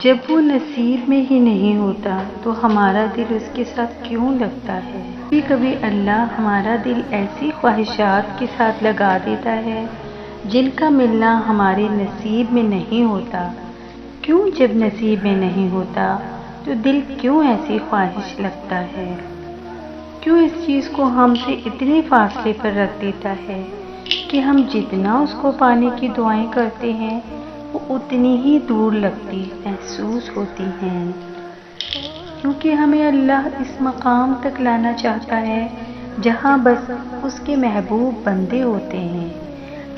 جب وہ نصیب میں ہی نہیں ہوتا تو ہمارا دل اس کے ساتھ کیوں لگتا ہے؟ کبھی کبھی اللہ ہمارا دل ایسی خواہشات کے ساتھ لگا دیتا ہے جن کا ملنا ہمارے نصیب میں نہیں ہوتا۔ کیوں جب نصیب میں نہیں ہوتا تو دل کیوں ایسی خواہش لگتا ہے؟ کیوں اس چیز کو ہم سے اتنے فاصلے پر رکھ دیتا ہے کہ ہم جتنا اس کو پانے کی دعائیں کرتے ہیں وہ اتنی ہی دور لگتی محسوس ہوتی ہیں؟ کیونکہ ہمیں اللہ اس مقام تک لانا چاہتا ہے جہاں بس اس کے محبوب بندے ہوتے ہیں،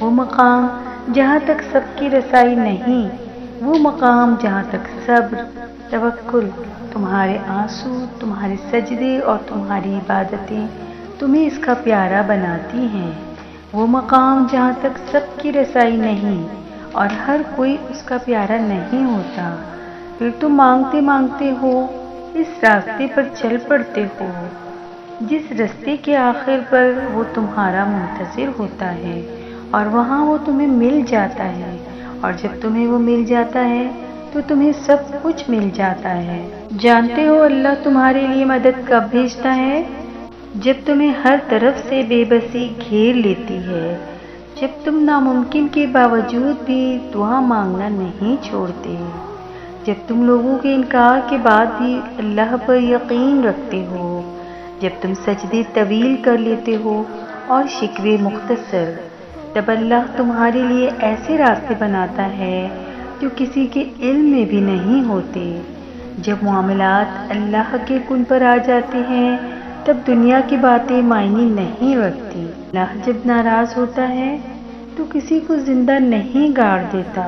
وہ مقام جہاں تک سب کی رسائی نہیں، وہ مقام جہاں تک صبر، توکل، تمہارے آنسو، تمہارے سجدے اور تمہاری عبادتیں تمہیں اس کا پیارا بناتی ہیں، وہ مقام جہاں تک سب کی رسائی نہیں اور ہر کوئی اس کا پیارا نہیں ہوتا۔ پھر تم مانگتے مانگتے ہو، اس راستے پر چل پڑتے ہو جس راستے کے آخر پر وہ تمہارا منتظر ہوتا ہے، اور وہاں وہ تمہیں مل جاتا ہے، اور جب تمہیں وہ مل جاتا ہے تو تمہیں سب کچھ مل جاتا ہے۔ جانتے ہو اللہ تمہارے لیے مدد کب بھیجتا ہے؟ جب تمہیں ہر طرف سے بے بسی گھیر لیتی ہے، جب تم ناممکن کے باوجود بھی دعا مانگنا نہیں چھوڑتے، جب تم لوگوں کے انکار کے بعد بھی اللہ پر یقین رکھتے ہو، جب تم سجدے طویل کر لیتے ہو اور شکوے مختصر، تب اللہ تمہارے لیے ایسے راستے بناتا ہے جو کسی کے علم میں بھی نہیں ہوتے۔ جب معاملات اللہ کے کن پر آ جاتے ہیں تب دنیا کی باتیں معنی نہیں رکھتی۔ اللہ جب ناراض ہوتا ہے تو کسی کو زندہ نہیں گاڑ دیتا،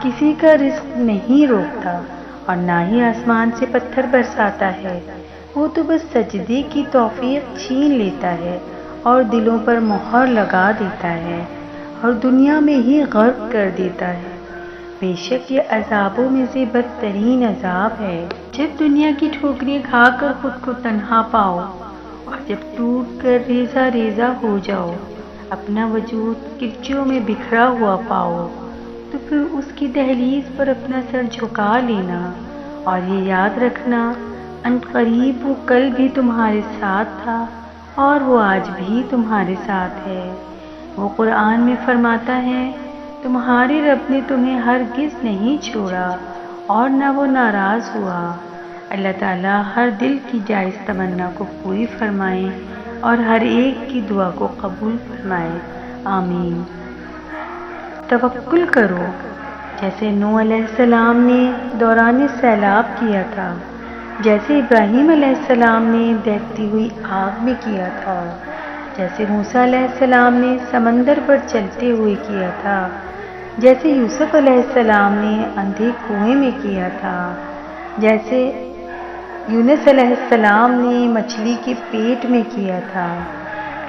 کسی کا رزق نہیں روکتا، اور نہ ہی آسمان سے پتھر برساتا ہے، وہ تو بس سجدے کی توفیق چھین لیتا ہے اور دلوں پر مہر لگا دیتا ہے اور دنیا میں ہی غرق کر دیتا ہے۔ بے شک یہ عذابوں میں سے بدترین عذاب ہے۔ جب دنیا کی ٹھوکریں کھا کر خود کو تنہا پاؤ اور جب ٹوٹ کر ریزہ ریزہ ہو جاؤ، اپنا وجود کرچیوں میں بکھرا ہوا پاؤ، تو پھر اس کی دہلیز پر اپنا سر جھکا لینا اور یہ یاد رکھنا ان قریب وہ کل بھی تمہارے ساتھ تھا اور وہ آج بھی تمہارے ساتھ ہے۔ وہ قرآن میں فرماتا ہے، تمہارے رب نے تمہیں ہرگز نہیں چھوڑا اور نہ وہ ناراض ہوا۔ اللہ تعالیٰ ہر دل کی جائز تمنا کو پوری فرمائے اور ہر ایک کی دعا کو قبول فرمائے، آمین۔ توکل کرو جیسے نوح علیہ السلام نے دوران سیلاب کیا تھا، جیسے ابراہیم علیہ السلام نے بہتی ہوئی آگ میں کیا تھا، جیسے موسیٰ علیہ السلام نے سمندر پر چلتے ہوئے کیا تھا، جیسے یوسف علیہ السلام نے اندھے کنویں میں کیا تھا، جیسے یونس علیہ السلام نے مچھلی کے پیٹ میں کیا تھا،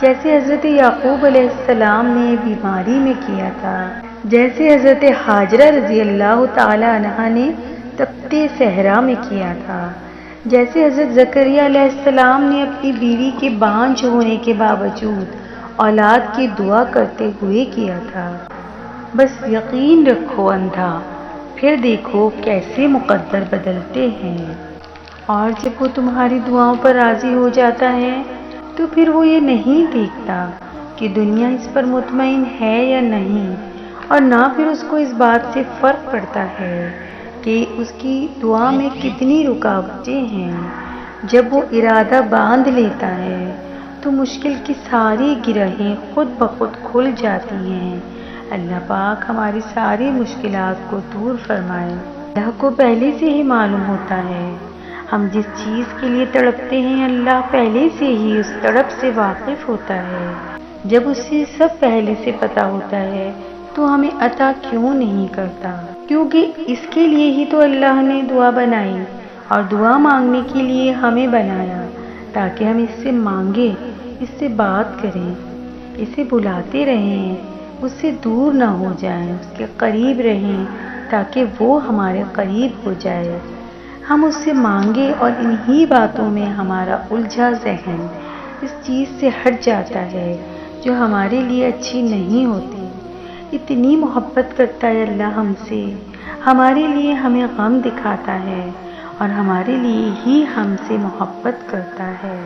جیسے حضرت یعقوب علیہ السلام نے بیماری میں کیا تھا، جیسے حضرت ہاجرہ رضی اللہ تعالی عنہا نے تپتے صحرا میں کیا تھا، جیسے حضرت زکریا علیہ السلام نے اپنی بیوی کے بانجھ ہونے کے باوجود اولاد کی دعا کرتے ہوئے کیا تھا۔ بس یقین رکھو اندھا، پھر دیکھو کیسے مقدر بدلتے ہیں۔ اور جب وہ تمہاری دعاؤں پر راضی ہو جاتا ہے تو پھر وہ یہ نہیں دیکھتا کہ دنیا اس پر مطمئن ہے یا نہیں، اور نہ پھر اس کو اس بات سے فرق پڑتا ہے کہ اس کی دعا میں کتنی رکاوٹیں ہیں۔ جب وہ ارادہ باندھ لیتا ہے تو مشکل کی ساری گرہیں خود بخود کھل جاتی ہیں۔ اللہ پاک ہماری ساری مشکلات کو دور فرمائے۔ اللہ کو پہلے سے ہی معلوم ہوتا ہے ہم جس چیز کے لیے تڑپتے ہیں، اللہ پہلے سے ہی اس تڑپ سے واقف ہوتا ہے۔ جب اسے سب پہلے سے پتہ ہوتا ہے تو ہمیں عطا کیوں نہیں کرتا؟ کیونکہ اس کے لیے ہی تو اللہ نے دعا بنائی اور دعا مانگنے کے لیے ہمیں بنایا، تاکہ ہم اس سے مانگیں، اس سے بات کریں، اسے بلاتے رہیں، اس سے دور نہ ہو جائیں، اس کے قریب رہیں تاکہ وہ ہمارے قریب ہو جائے۔ ہم اس سے مانگے اور انہی باتوں میں ہمارا الجھا ذہن اس چیز سے ہٹ جاتا ہے جو ہمارے لیے اچھی نہیں ہوتی۔ اتنی محبت کرتا ہے اللہ ہم سے، ہمارے لیے ہمیں غم دکھاتا ہے اور ہمارے لیے ہی ہم سے محبت کرتا ہے۔